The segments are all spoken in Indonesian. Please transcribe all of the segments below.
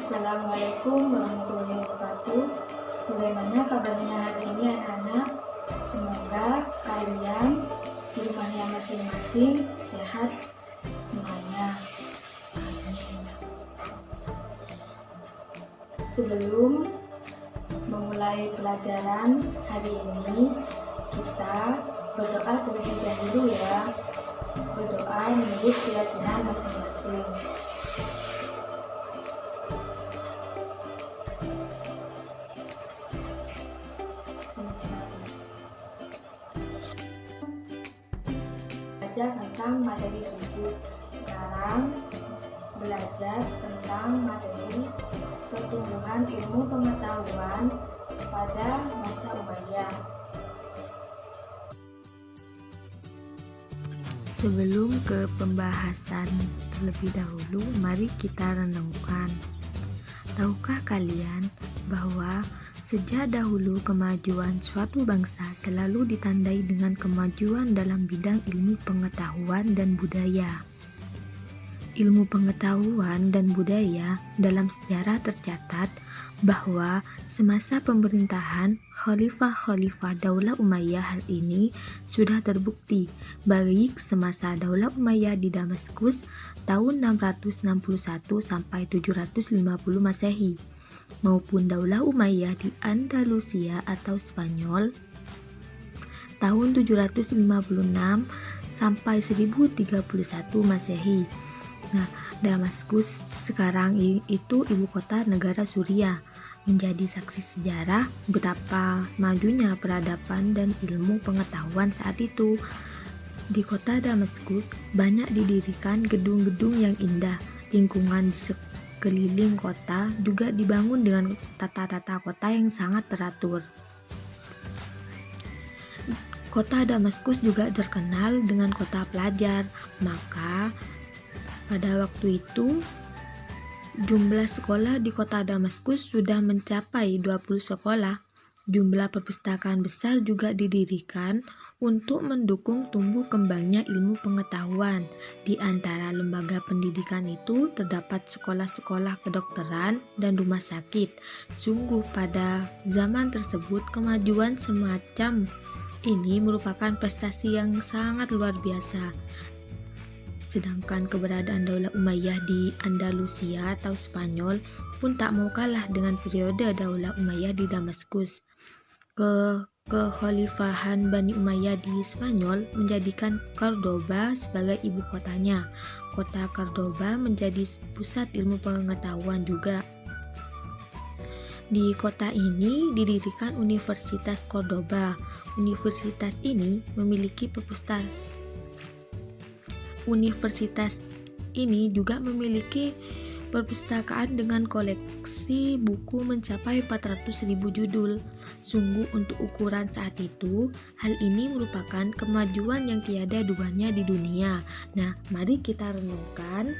Assalamualaikum warahmatullahi wabarakatuh. Bagaimana kabarnya hari ini anak-anak? Semoga kalian di rumahnya masing-masing sehat semuanya. Amin. Sebelum memulai pelajaran hari ini, kita berdoa terlebih dahulu ya. Berdoa menurut keyakinan masing-masing. Belajar tentang materi suku. Sekarang belajar tentang materi pertumbuhan ilmu pengetahuan pada masa Umayyah. Sebelum ke pembahasan terlebih dahulu, mari kita renungkan. Tahukah kalian bahwa sejak dahulu kemajuan suatu bangsa selalu ditandai dengan kemajuan dalam bidang ilmu pengetahuan dan budaya. Ilmu pengetahuan dan budaya dalam sejarah tercatat bahwa semasa pemerintahan Khalifah-Khalifah Daulah Umayyah hal ini sudah terbukti, baik semasa Daulah Umayyah di Damaskus tahun 661 sampai 750 Masehi maupun Daulah Umayyah di Andalusia atau Spanyol tahun 756 sampai 1031 Masehi. Nah, Damaskus sekarang itu ibu kota negara Suriah, menjadi saksi sejarah betapa majunya peradaban dan ilmu pengetahuan saat itu. Di kota Damaskus banyak didirikan gedung-gedung yang indah. Lingkungan di sekeliling kota juga dibangun dengan tata-tata kota yang sangat teratur. Kota Damaskus juga terkenal dengan kota pelajar, maka pada waktu itu jumlah sekolah di kota Damaskus sudah mencapai 20 sekolah. Jumlah perpustakaan besar juga didirikan untuk mendukung tumbuh kembangnya ilmu pengetahuan. Di antara lembaga pendidikan itu terdapat sekolah-sekolah kedokteran dan rumah sakit. Sungguh pada zaman tersebut kemajuan semacam ini merupakan prestasi yang sangat luar biasa. Sedangkan keberadaan Daulah Umayyah di Andalusia atau Spanyol pun tak mau kalah dengan periode Daulah Umayyah di Damaskus. Kekhalifahan Bani Umayyah di Spanyol menjadikan Cordoba sebagai ibu kotanya. Kota Cordoba menjadi pusat ilmu pengetahuan juga. Di kota ini didirikan Universitas Cordoba. Universitas ini memiliki Universitas ini juga memiliki perpustakaan dengan koleksi buku mencapai 400.000 judul. Sungguh untuk ukuran saat itu, hal ini merupakan kemajuan yang tiada duanya di dunia. Nah, mari kita renungkan.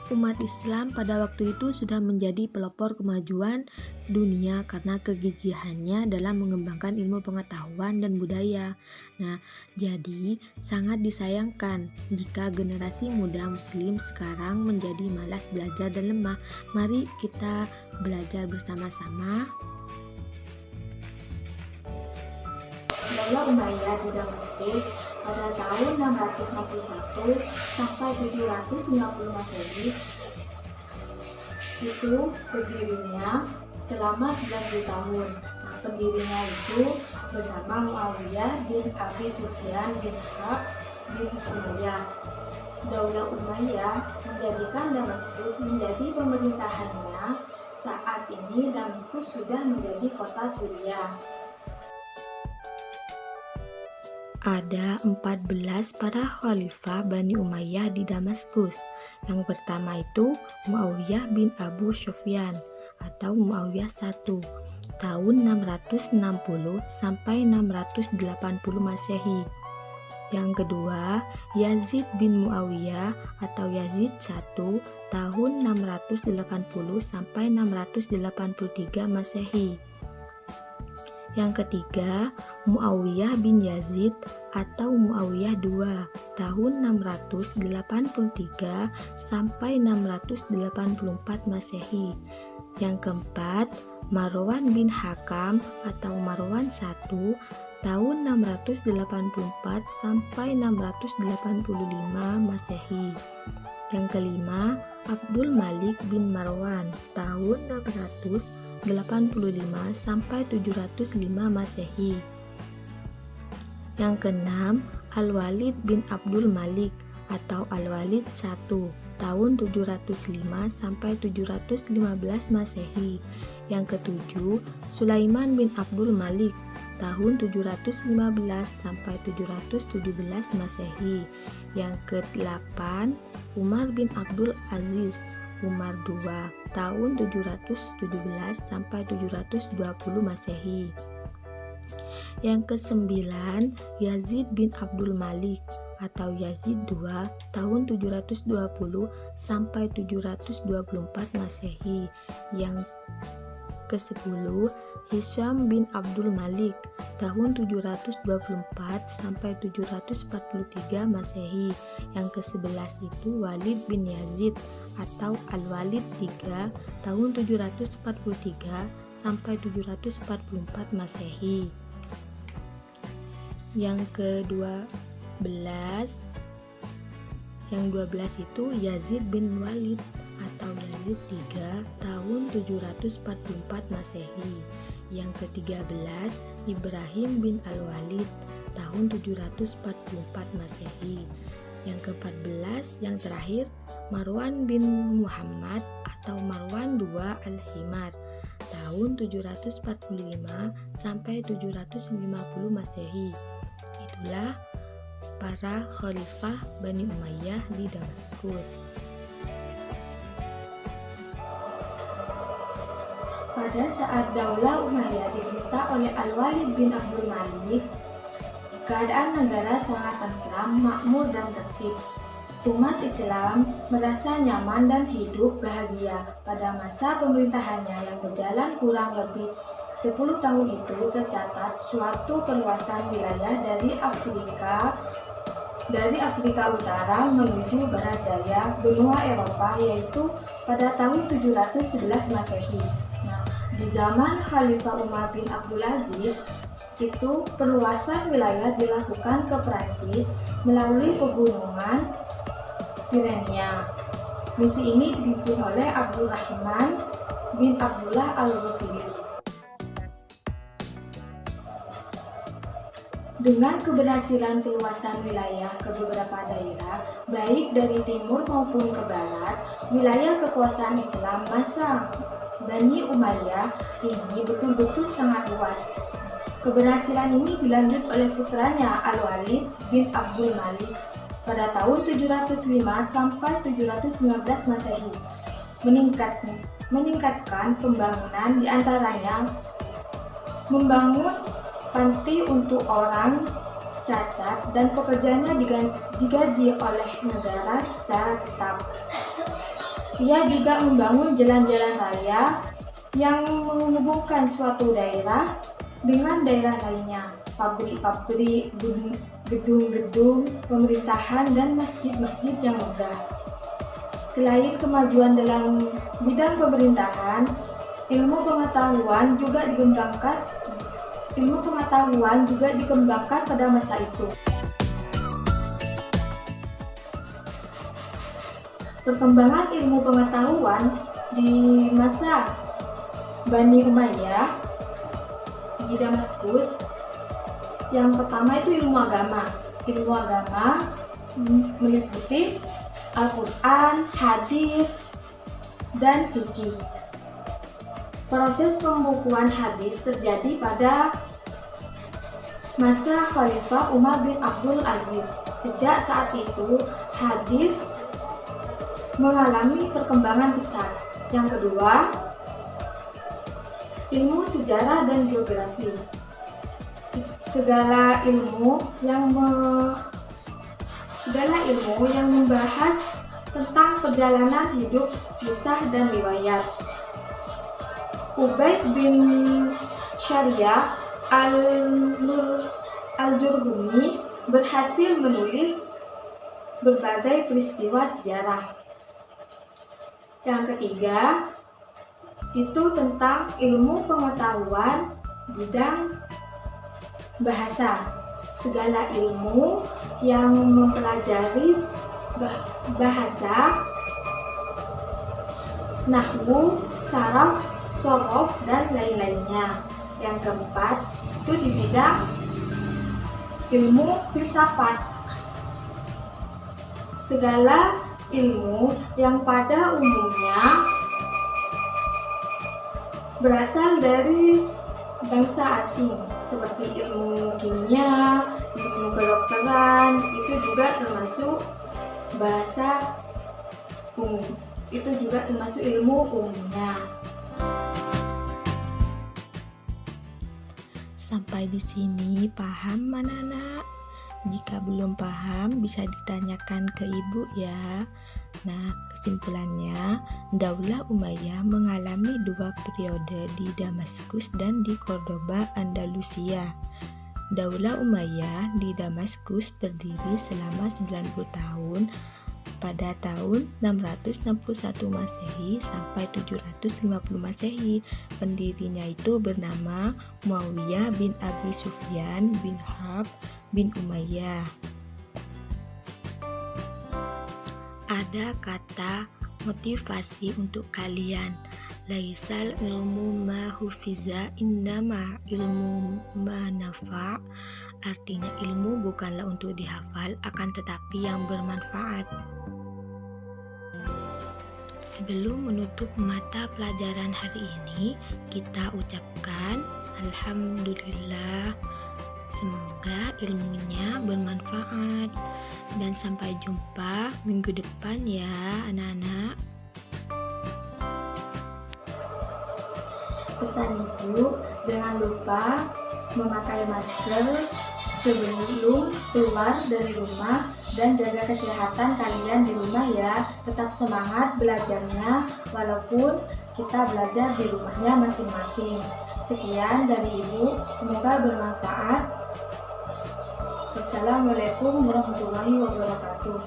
Umat Islam pada waktu itu sudah menjadi pelopor kemajuan dunia karena kegigihannya dalam mengembangkan ilmu pengetahuan dan budaya. Nah, jadi sangat disayangkan jika generasi muda muslim sekarang menjadi malas belajar dan lemah. Mari kita belajar bersama-sama. Daulah Umayyah di Damaskus pada tahun 661 sampai 750 Masehi itu berdirinya selama 90 tahun. Nah, pendirinya itu bernama Muawiyah bin Abi Sufyan bin Harb bin Umayyah. Daulah Umayyah menjadikan Damaskus menjadi pemerintahannya. Saat ini Damaskus sudah menjadi kota Suriah. Ada 14 para khalifah Bani Umayyah di Damaskus. Yang pertama itu Muawiyah bin Abu Sufyan atau Muawiyah I tahun 660 sampai 680 Masehi. Yang kedua Yazid bin Muawiyah atau Yazid I tahun 680 sampai 683 Masehi. Yang ketiga, Muawiyah bin Yazid atau Muawiyah II tahun 683 sampai 684 Masehi. Yang keempat, Marwan bin Hakam atau Marwan I tahun 684 sampai 685 Masehi. Yang kelima, Abdul Malik bin Marwan tahun 685 sampai 705 Masehi. Yang keenam, Al-Walid bin Abdul Malik atau Al-Walid I tahun 705 sampai 715 Masehi. Yang ketujuh, Sulaiman bin Abdul Malik tahun 715 sampai 717 Masehi. Yang kedelapan, Umar bin Abdul Aziz Umar II tahun 717 sampai 720 Masehi. Yang kesembilan, Yazid bin Abdul Malik atau Yazid II tahun 720 sampai 724 Masehi. Yang ke-10, Hisham bin Abdul Malik tahun 724 sampai 743 Masehi. Yang ke-11 itu Walid bin Yazid atau Al-Walid III tahun 743 sampai 744 Masehi. Yang ke-12 itu Yazid bin Walid atau Yazid III tahun 744 Masehi. Yang ke-13 Ibrahim bin Al-Walid tahun 744 Masehi. Yang ke-14 yang terakhir Marwan bin Muhammad atau Marwan II Al-Himar tahun 745 sampai 750 Masehi. Itulah para khalifah Bani Umayyah di Damaskus. Pada saat Daulah Umayyah diperintah oleh Al-Walid bin Abdul Malik, keadaan negara sangat tentram, makmur dan tertib. Umat Islam merasa nyaman dan hidup bahagia. Pada masa pemerintahannya yang berjalan kurang lebih 10 tahun itu tercatat suatu perluasan wilayah dari Afrika Utara menuju barat daya benua Eropa, yaitu pada tahun 711 Masehi. Nah, di zaman Khalifah Umar bin Abdul Aziz itu perluasan wilayah dilakukan ke Prancis melalui pegunungan Pyrenea. Misi ini dipimpin oleh Abdurrahman bin Abdullah Al-Ghafiri. Dengan keberhasilan perluasan wilayah ke beberapa daerah, baik dari timur maupun ke barat, wilayah kekuasaan Islam masa Bani Umayyah ini betul-betul sangat luas. Keberhasilan ini dilanjut oleh putranya Al-Walid bin Abdul Malik pada tahun 705 sampai 719 Masehi, meningkatkan pembangunan, diantaranya membangun panti untuk orang cacat dan pekerjanya digaji oleh negara secara tetap. Ia juga membangun jalan-jalan raya yang menghubungkan suatu daerah dengan daerah lainnya, pabrik-pabrik, gedung-gedung pemerintahan, dan masjid-masjid yang megah. Selain kemajuan dalam bidang pemerintahan, ilmu pengetahuan juga dikembangkan pada masa itu. Perkembangan ilmu pengetahuan di masa Bani Umayyah di Damaskus, yang pertama itu ilmu agama. Ilmu agama meliputi Al-Quran, hadis, dan fikih. Proses pembukuan hadis terjadi pada masa Khalifah Umar bin Abdul Aziz. Sejak saat itu, hadis mengalami perkembangan pesat. Yang kedua, ilmu sejarah dan geografi. Segala ilmu yang membahas tentang perjalanan hidup, kisah, dan riwayat. Ubaid bin Syariah Al-Jurhumi berhasil menulis berbagai peristiwa sejarah. Yang ketiga, itu tentang ilmu pengetahuan bidang bahasa. Segala ilmu yang mempelajari bahasa, nahwu, saraf, shorof, dan lain-lainnya. Yang keempat, itu di bidang ilmu filsafat. Segala ilmu yang pada umumnya berasal dari bangsa asing, seperti ilmu kimia, ilmu kedokteran, itu juga termasuk bahasa umum. Itu juga termasuk ilmu umumnya. Sampai di sini paham anak-anak? Jika belum paham bisa ditanyakan ke ibu ya. Nah, kesimpulannya, Daulah Umayyah mengalami 2 periode di Damaskus dan di Cordoba, Andalusia. Daulah Umayyah di Damaskus berdiri selama 90 tahun pada tahun 661 Masehi sampai 750 Masehi. Pendirinya itu bernama Muawiyah bin Abi Sufyan bin Harb bin Umayyah. Ada kata motivasi untuk kalian. Laisal ilmu ma hufiza innama ilmu ma nafa'. Artinya ilmu bukanlah untuk dihafal, akan tetapi yang bermanfaat. Sebelum menutup mata pelajaran hari ini, kita ucapkan Alhamdulillah. Semoga ilmunya bermanfaat. Dan sampai jumpa minggu depan ya anak-anak. Pesan ibu, jangan lupa memakai masker sebelum keluar dari rumah dan jaga kesehatan kalian di rumah ya. Tetap semangat belajarnya walaupun kita belajar di rumahnya masing-masing. Sekian dari ibu, semoga bermanfaat. Wassalamualaikum warahmatullahi wabarakatuh.